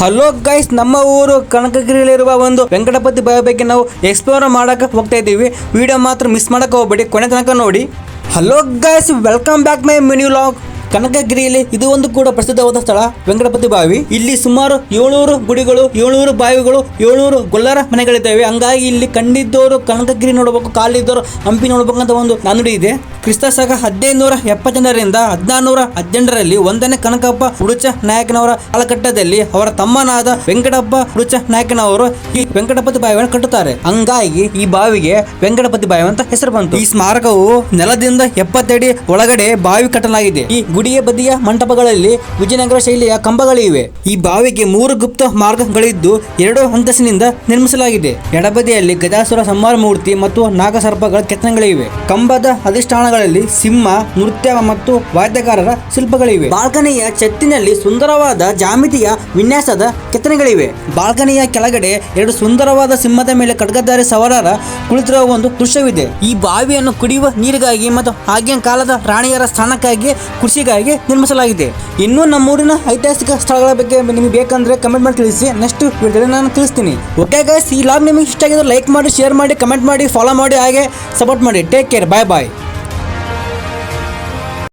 Hello guys, ನಮ್ಮ ಊರು ಕನಕಗಿರಿಯಲ್ಲಿರುವ ಒಂದು ವೆಂಕಟಪತಿ ಬಾವಿ ಬಗ್ಗೆ ನಾವು ಎಕ್ಸ್ಪ್ಲೋರ್ ಮಾಡಕ್ಕೆ ಹೋಗ್ತಾ ಇದ್ದೀವಿ. ವಿಡಿಯೋ ಮಾತ್ರ ಮಿಸ್ ಮಾಡಕ್ಕೆ ಹೋಗ್ಬೇಡಿ, ಕೊನೆ ತನಕ ನೋಡಿ. Hello guys, welcome back my mini vlog. ಕನಕಗಿರಿಯಲ್ಲಿ ಇದು ಒಂದು ಕೂಡ ಪ್ರಸಿದ್ಧವಾದ ಸ್ಥಳ ವೆಂಕಟಪತಿ ಬಾವಿ. ಇಲ್ಲಿ ಸುಮಾರು 700 ಗುಡಿಗಳು, 700 ಬಾವಿಗಳು, 700 ಗೊಲ್ಲರ ಮನೆಗಳಿದ್ದಾವೆ. ಹಂಗಾಗಿ ಇಲ್ಲಿ ಕಂಡಿದ್ದವರು ಕನಕಗಿರಿ ನೋಡಬೇಕು, ಕಾಲಿದ್ದವರು ಹಂಪಿ ನೋಡಬೇಕಂತ ಒಂದು ನಾನುಡಿ ಇದೆ. ಕ್ರಿಸ್ತಶಕ 1570ರಿಂದ 1418ರಲ್ಲಿ 1ನೇ ಕನಕಪ್ಪ ಉಡುಚ ನಾಯಕನವರ ಕಾಲಘಟ್ಟದಲ್ಲಿ ಅವರ ತಮ್ಮನಾದ ವೆಂಕಟಪ್ಪ ಉಡುಚ ನಾಯಕನವರು ಈ ವೆಂಕಟಪತಿ ಬಾವಿಯನ್ನು ಕಟ್ಟುತ್ತಾರೆ. ಹಂಗಾಗಿ ಈ ಬಾವಿಗೆ ವೆಂಕಟಪತಿ ಬಾವಿ ಅಂತ ಹೆಸರು ಬಂತು. ಈ ಸ್ಮಾರಕವು ನೆಲದಿಂದ 70 ಅಡಿ ಒಳಗಡೆ ಬಾವಿ ಕಟ್ಟಲಾಗಿದೆ. ಈ ಗುಡಿಯ ಬದಿಯ ಮಂಟಪಗಳಲ್ಲಿ ವಿಜಯನಗರ ಶೈಲಿಯ ಕಂಬಗಳಿವೆ. ಈ ಬಾವಿಗೆ 3 ಗುಪ್ತ ಮಾರ್ಗಗಳಿದ್ದು 2 ಅಂತಸ್ತಿನಿಂದ ನಿರ್ಮಿಸಲಾಗಿದೆ. ಎಡಬದಿಯಲ್ಲಿ ಗಜಾಸುರ ಸಂಹಾರ ಮೂರ್ತಿ ಮತ್ತು ನಾಗಸರ್ಪಗಳ ಕೆತ್ತನೆಗಳಿವೆ. ಕಂಬದ ಅಧಿಷ್ಠಾನಗಳಲ್ಲಿ ಸಿಂಹ, ನೃತ್ಯ ಮತ್ತು ವಾದ್ಯಗಾರರ ಶಿಲ್ಪಗಳಿವೆ. ಬಾಲ್ಕನಿಯ ಛತ್ತಿನಲ್ಲಿ ಸುಂದರವಾದ ಜಾಮಿತಿಯ ವಿನ್ಯಾಸದ ಕೆತ್ತನೆಗಳಿವೆ. ಬಾಲ್ಕನಿಯ ಕೆಳಗಡೆ 2 ಸುಂದರವಾದ ಸಿಂಹದ ಮೇಲೆ ಖಡ್ಗಧಾರಿ ಸವಾರರ ಕುಳಿತಿರುವ ಒಂದು ದೃಶ್ಯವಿದೆ. ಈ ಬಾವಿಯನ್ನು ಕುಡಿಯುವ ನೀರಿಗಾಗಿ ಮತ್ತು ಆಗಿನ ಕಾಲದ ರಾಣಿಯರ ಸ್ಥಾನಕ್ಕಾಗಿ ಕೃಷಿಗಾಗಿ ನಿರ್ಮಿಸಲಾಗಿದೆ. ಇನ್ನೂ ನಮ್ಮೂರಿನ ಐತಿಹಾಸಿಕ ಸ್ಥಳಗಳ ಬಗ್ಗೆ ನಿಮಗೆ ಬೇಕಂದ್ರೆ ಕಮೆಂಟ್ ಮಾಡಿ ತಿಳಿಸಿ. ನೆಕ್ಸ್ಟ್ ವಿಡಿಯೋದಲ್ಲಿ ನಾನು ತಿಳಿಸ್ತೀನಿ. ಓಕೆ ಗೈಸ್, ಈ ಲಾಗ್ ನಿಮಗೆ ಇಷ್ಟ ಆಗಿದ್ರೆ ಲೈಕ್ ಮಾಡಿ, ಶೇರ್ ಮಾಡಿ, ಕಮೆಂಟ್ ಮಾಡಿ, ಫಾಲೋ ಮಾಡಿ, ಹಾಗೆ ಸಪೋರ್ಟ್ ಮಾಡಿ. ಟೇಕ್ ಕೇರ್, ಬಾಯ್ ಬಾಯ್.